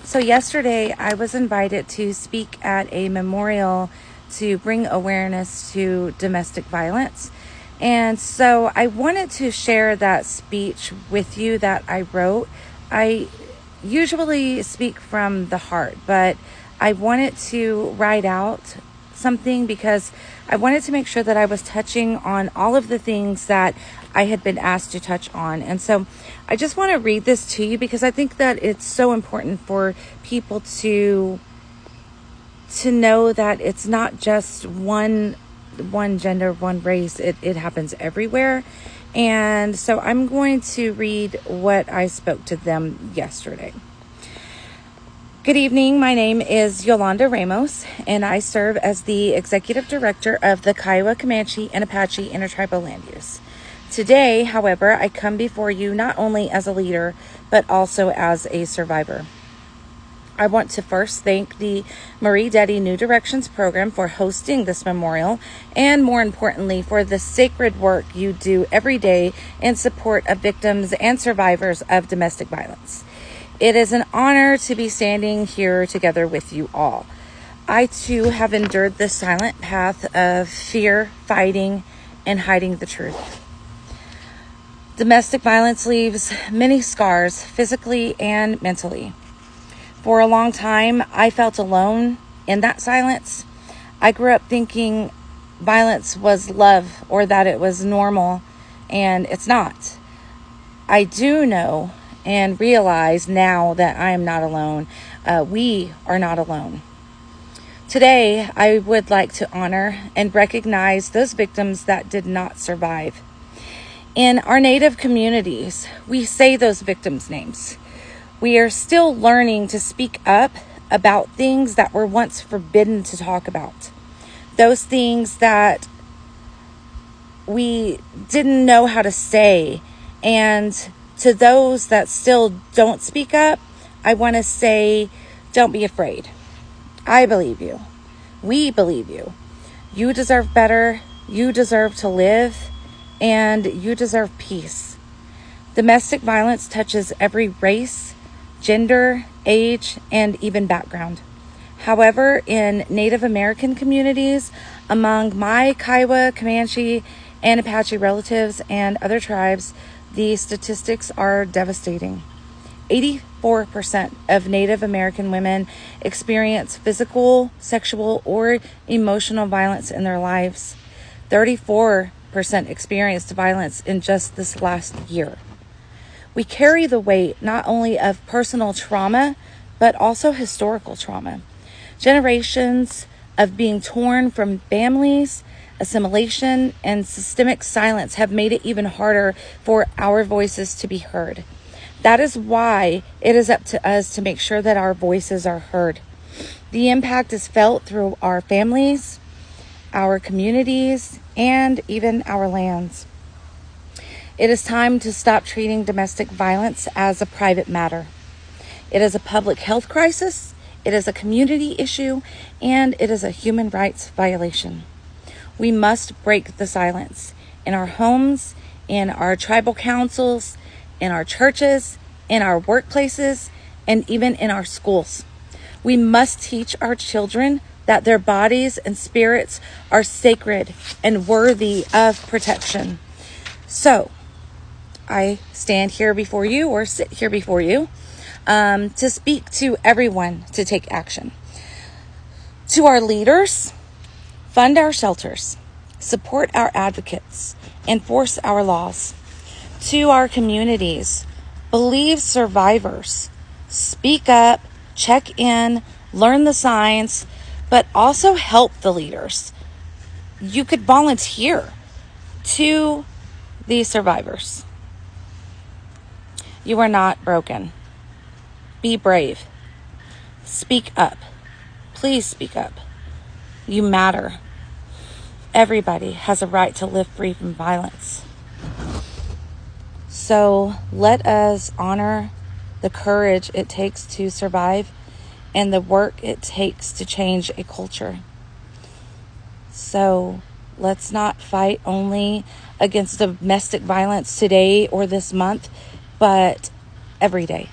So yesterday I was invited to speak at a memorial to bring awareness to domestic violence. And so I wanted to share that speech with you that I wrote. I usually speak from the heart, but I wanted to write out something because I wanted to make sure that I was touching on all of the things that I had been asked to touch on. And so I just want to read this to you because I think that it's so important for people to know that it's not just one gender, one race. It happens everywhere. And so I'm going to read what I spoke to them yesterday. Good evening. My name is Yolanda Ramos, and I serve as the Executive Director of the Kiowa, Comanche, and Apache Intertribal Land Use. Today, however, I come before you not only as a leader, but also as a survivor. I want to first thank the Marie Deddy New Directions program for hosting this memorial, and more importantly, for the sacred work you do every day in support of victims and survivors of domestic violence. It is an honor to be standing here together with you all. I too have endured the silent path of fear, fighting, and hiding the truth. Domestic violence leaves many scars, physically and mentally. For a long time, I felt alone in that silence. I grew up thinking violence was love or that it was normal, and it's not. I do know and realize now that I am not alone. We are not alone. Today, I would like to honor and recognize those victims that did not survive. In our Native communities, we say those victims' names. We are still learning to speak up about things that were once forbidden to talk about. Those things that we didn't know how to say. And to those that still don't speak up, I want to say, don't be afraid. I believe you. We believe you. You deserve better. You deserve to live. And you deserve peace. Domestic violence touches every race, gender, age, and even background. However, in Native American communities, among my Kiowa, Comanche, and Apache relatives and other tribes, the statistics are devastating. 84% of Native American women experience physical, sexual, or emotional violence in their lives. 34% experienced violence in just this last year. We carry the weight not only of personal trauma, but also historical trauma. Generations of being torn from families, assimilation, and systemic silence have made it even harder for our voices to be heard. That is why it is up to us to make sure that our voices are heard. The impact is felt through our families, our communities, and even our lands. It is time to stop treating domestic violence as a private matter. It is a public health crisis, it is a community issue, and it is a human rights violation. We must break the silence in our homes, in our tribal councils, in our churches, in our workplaces, and even in our schools. We must teach our children that their bodies and spirits are sacred and worthy of protection. So, I stand here before you or sit here before you to speak to everyone to take action. To our leaders, fund our shelters, support our advocates, enforce our laws. To our communities, believe survivors, speak up, check in, learn the signs, but also help the leaders. You could volunteer. To the survivors, you are not broken. Be brave. Speak up. Please speak up. You matter. Everybody has a right to live free from violence. So let us honor the courage it takes to survive and the work it takes to change a culture. So let's not fight only against domestic violence today or this month, but every day.